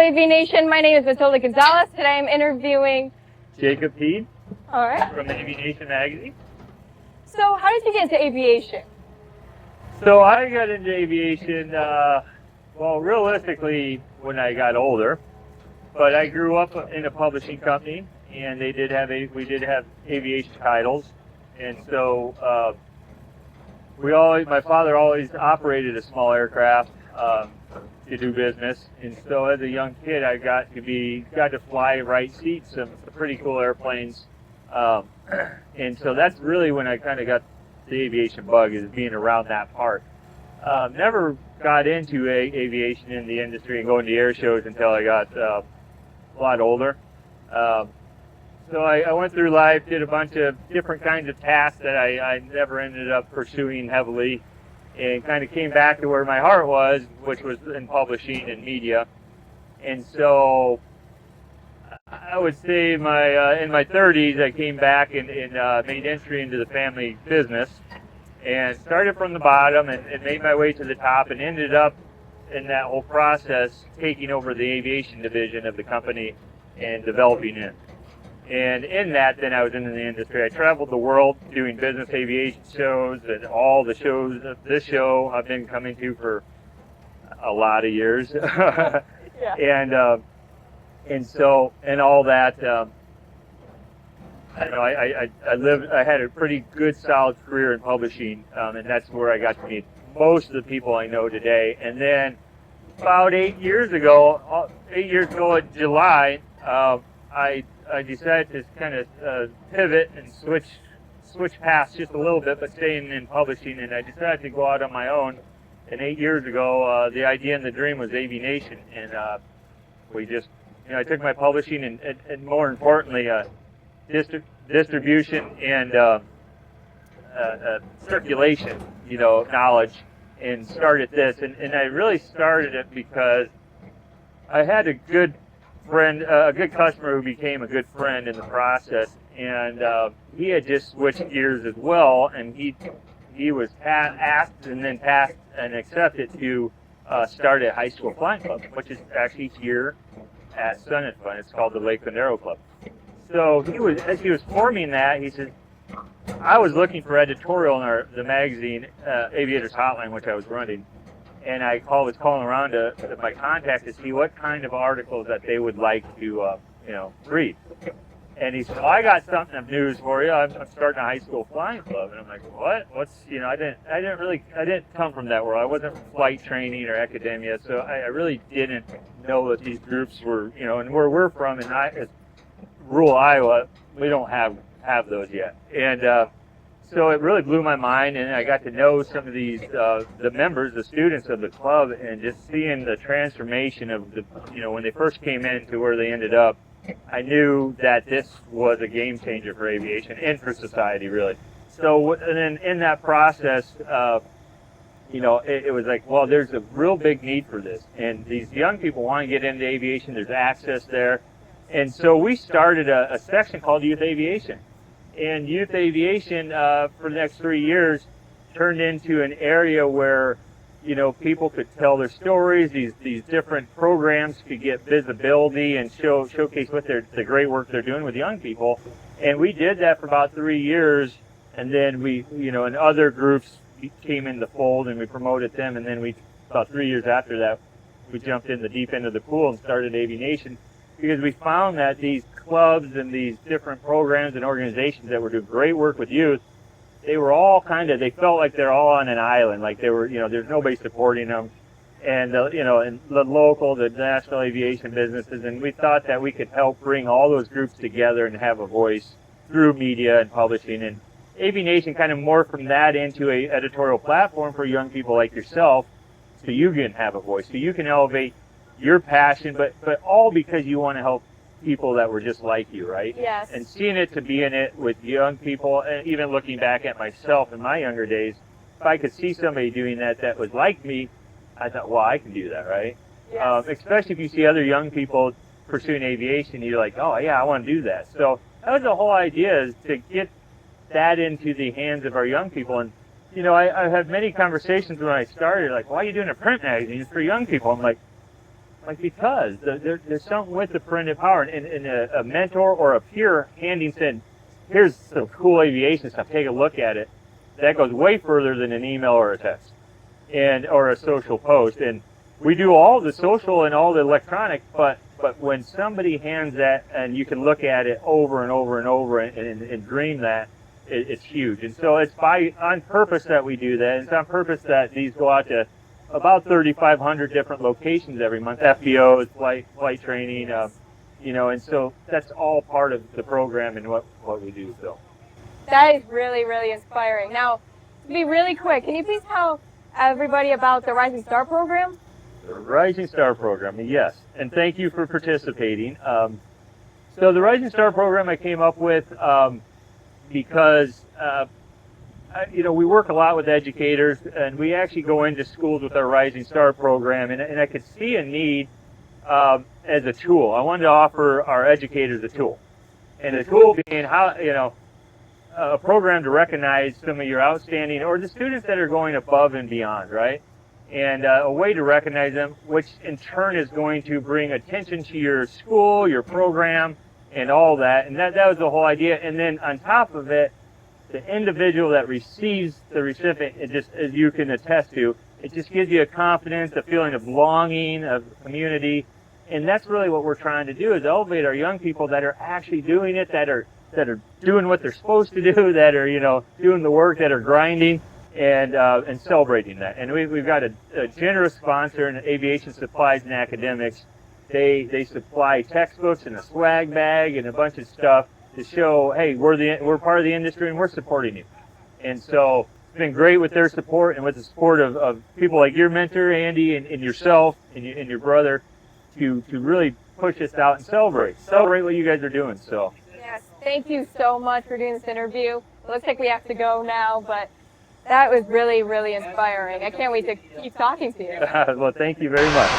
AviNation. My name is Matilda Gunsalus. Today I'm interviewing Jacob Heed. All right. From AviNation magazine. So how did you get into aviation? So I got into aviation, well, realistically, when I got older. But I grew up in a publishing company, and we did have aviation titles, and so my father always operated a small aircraft to do business, and so as a young kid, I got to fly right seats, some pretty cool airplanes, and so that's really when I kind of got the aviation bug, is being around that part. Never got into aviation in the industry and going to air shows until I got a lot older. So I went through life, did a bunch of different kinds of tasks that I never ended up pursuing heavily, and kind of came back to where my heart was, which was in publishing and media. And so I would say in my 30s, I came back and made entry into the family business, and started from the bottom and made my way to the top, and ended up in that whole process taking over the aviation division of the company and developing it. And in that, then I was in the industry. I traveled the world doing business aviation shows, and all the shows. This show I've been coming to for a lot of years. Yeah. And so, and all that, I had a pretty good, solid career in publishing, and that's where I got to meet most of the people I know today. And then about 8 years ago in July, I decided to kind of pivot and switch paths just a little bit, but staying in publishing, and I decided to go out on my own. And 8 years ago, the idea and the dream was AviNation, and I took my publishing and more importantly, distribution and circulation, knowledge, and started this. And I really started it because I had a good friend, a good customer who became a good friend in the process, and he had just switched gears as well, and he was asked and then passed and accepted to start a high school flying club, which is actually here at SUNnFUN. It's called the Lakeland Aero Club. So as he was forming that, he said, I was looking for editorial in the magazine, Aviators Hotline, which I was running, and I was calling around to my contacts to see what kind of articles that they would like to, read. And he said, I got something of news for you. I'm starting a high school flying club. And I'm like, what? I didn't come from that world. I wasn't flight training or academia, so I really didn't know that these groups were, and where we're from in rural Iowa, we don't have those yet. And so it really blew my mind, and I got to know some of these, the members, the students of the club, and just seeing the transformation of when they first came in to where they ended up. I knew that this was a game changer for aviation and for society, really. So, and then in that process, it was like, well, there's a real big need for this, and these young people want to get into aviation. There's access there, and so we started a section called Youth Aviation. And youth aviation for the next 3 years turned into an area where, people could tell their stories. These different programs could get visibility and showcase what the great work they're doing with young people. And we did that for about 3 years, and then we, and other groups came in the fold, and we promoted them. And then about 3 years after that, we jumped in the deep end of the pool and started AviNation, because we found that these clubs and these different programs and organizations that were doing great work with youth, they were all they felt like they're all on an island, like they were, there's nobody supporting them, and and the local, the national aviation businesses, and we thought that we could help bring all those groups together and have a voice through media and publishing. And AviNation kind of morphed from that into a editorial platform for young people like yourself, so you can have a voice, so you can elevate your passion, but all because you want to help people that were just like you, right? Yes. And seeing it to be in it with young people, and even looking back at myself in my younger days, if I could see somebody doing that was like me, I thought, well, I can do that, right? Yes. Especially if you see other young people pursuing aviation, you're like, oh yeah, I want to do that. So that was the whole idea, is to get that into the hands of our young people. And I had many conversations when I started, like, why are you doing a print magazine? It's for young people. I'm like, Like, because there's something with the printed power, and a mentor or a peer handing said, here's some cool aviation stuff, take a look at it. That goes way further than an email or a text or a social post. And we do all the social and all the electronic, but when somebody hands that and you can look at it over and over and over and dream that, it's huge. And so it's on purpose that we do that. It's on purpose that these go out to about 3,500 different locations every month, FBOs, flight training, and so that's all part of the program and what we do. So that is really, really inspiring. Now, to be really quick, can you please tell everybody about the Rising Star program? The Rising Star program, yes, and thank you for participating. So the Rising Star program I came up with because we work a lot with educators, and we actually go into schools with our Rising Star program, and I could see a need as a tool. I wanted to offer our educators a tool, and the tool being a program to recognize some of your outstanding, or the students that are going above and beyond, right? And a way to recognize them, which in turn is going to bring attention to your school, your program, and all that. And that was the whole idea. And then on top of it, the individual that receives the recipient, it just, as you can attest to, it just gives you a confidence, a feeling of belonging, of community. And that's really what we're trying to do, is elevate our young people that are actually doing it, that are doing what they're supposed to do, that are, doing the work, that are grinding, and celebrating that. And we've got a generous sponsor in Aviation Supplies and Academics. They supply textbooks and a swag bag and a bunch of stuff to show, hey, we're part of the industry and we're supporting you. And so it's been great with their support and with the support of people like your mentor, Andy, and yourself and your brother to really push us out and celebrate what you guys are doing. So yes, thank you so much for doing this interview. It looks like we have to go now, but that was really, really inspiring. I can't wait to keep talking to you. Well, thank you very much.